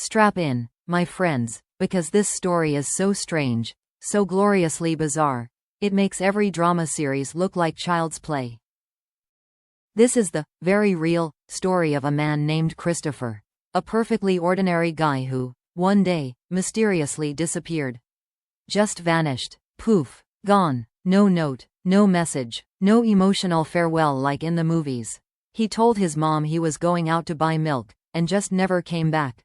Strap in, my friends, because this story is so strange, so gloriously bizarre, it makes every drama series look like child's play. This is the very real story of a man named Christopher, a perfectly ordinary guy who, one day, mysteriously disappeared. Just vanished. Poof. Gone. No note, no message, no emotional farewell like in the movies. He told his mom he was going out to buy milk, and just never came back.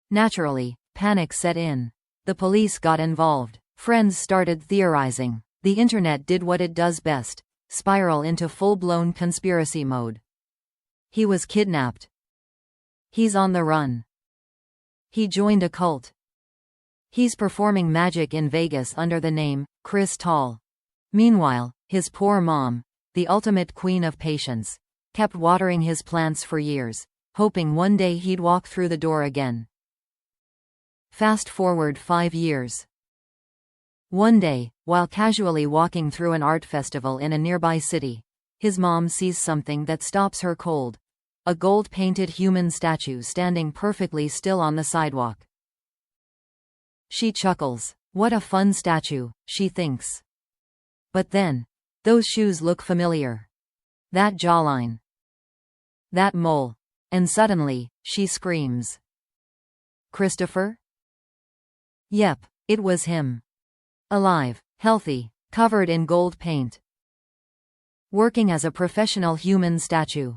Naturally, panic set in. The police got involved. Friends started theorizing. The internet did what it does best: spiral into full-blown conspiracy mode. He was kidnapped. He's on the run. He joined a cult. He's performing magic in Vegas under the name Chris Tall. Meanwhile, his poor mom, the ultimate queen of patience, kept watering his plants for years, hoping one day he'd walk through the door again. Fast forward 5 years. One day, while casually walking through an art festival in a nearby city, his mom sees something that stops her cold: a gold-painted human statue standing perfectly still on the sidewalk. She chuckles. What a fun statue, she thinks. But then, those shoes look familiar. That jawline. That mole. And suddenly, she screams. Christopher? Yep, it was him. Alive, healthy, covered in gold paint. Working as a professional human statue.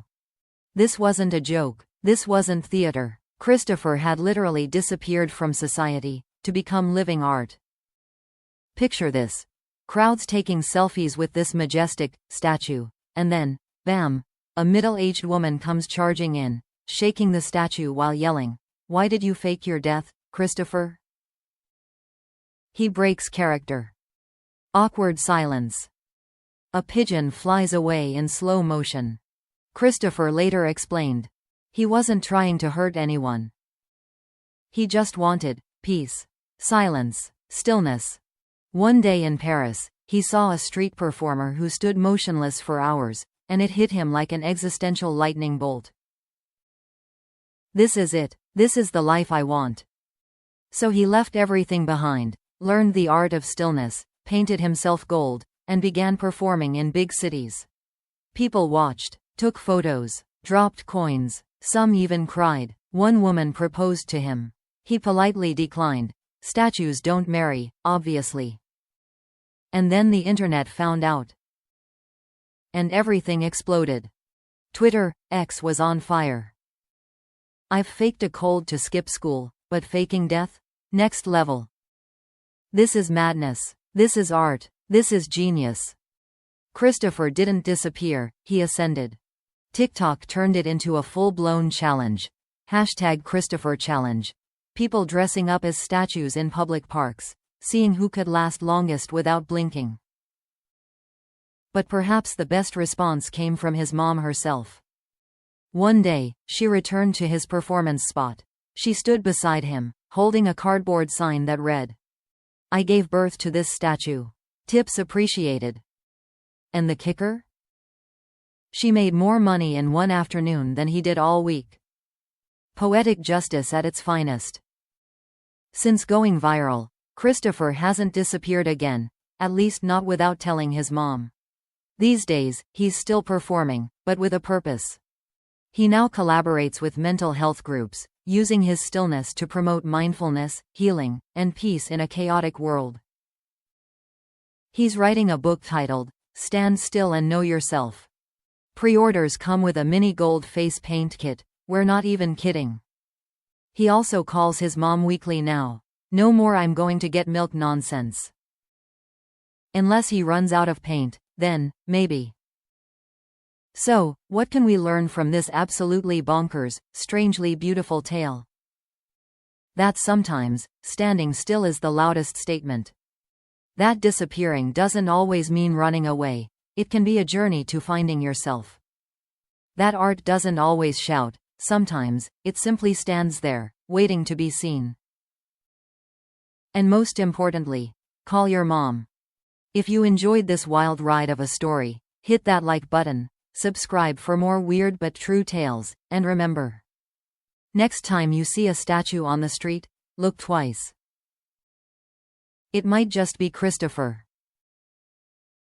This wasn't a joke. This wasn't theater. Christopher had literally disappeared from society, to become living art. Picture this. Crowds taking selfies with this majestic statue, and then, bam, a middle-aged woman comes charging in, shaking the statue while yelling, "Why did you fake your death, Christopher?" He breaks character. Awkward silence. A pigeon flies away in slow motion. Christopher later explained. He wasn't trying to hurt anyone. He just wanted peace, silence, stillness. One day in Paris, he saw a street performer who stood motionless for hours, and it hit him like an existential lightning bolt. This is it. This is the life I want. So he left everything behind, learned the art of stillness, painted himself gold, and began performing in big cities. People watched, took photos, dropped coins, some even cried. One woman proposed to him. He politely declined. Statues don't marry, obviously. And then the internet found out. And everything exploded. Twitter, X was on fire. I've faked a cold to skip school, but faking death? Next level. This is madness. This is art. This is genius. Christopher didn't disappear, he ascended. TikTok turned it into a full-blown challenge. #Christopher Challenge. People dressing up as statues in public parks, seeing who could last longest without blinking. But perhaps the best response came from his mom herself. One day, she returned to his performance spot. She stood beside him, holding a cardboard sign that read, "I gave birth to this statue. Tips appreciated." And the kicker? She made more money in one afternoon than he did all week. Poetic justice at its finest. Since going viral, Christopher hasn't disappeared again, at least not without telling his mom. These days, he's still performing, but with a purpose. He now collaborates with mental health groups, using his stillness to promote mindfulness, healing, and peace in a chaotic world. He's writing a book titled, "Stand Still and Know Yourself." Pre-orders come with a mini gold face paint kit. We're not even kidding. He also calls his mom weekly now. No more "I'm going to get milk" nonsense. Unless he runs out of paint, then, maybe. So, what can we learn from this absolutely bonkers, strangely beautiful tale? That sometimes, standing still is the loudest statement. That disappearing doesn't always mean running away. It can be a journey to finding yourself. That art doesn't always shout. Sometimes, it simply stands there, waiting to be seen. And most importantly, call your mom. If you enjoyed this wild ride of a story, hit that like button, subscribe for more weird but true tales, and remember, Next time you see a statue on the street, look twice. It might just be Christopher.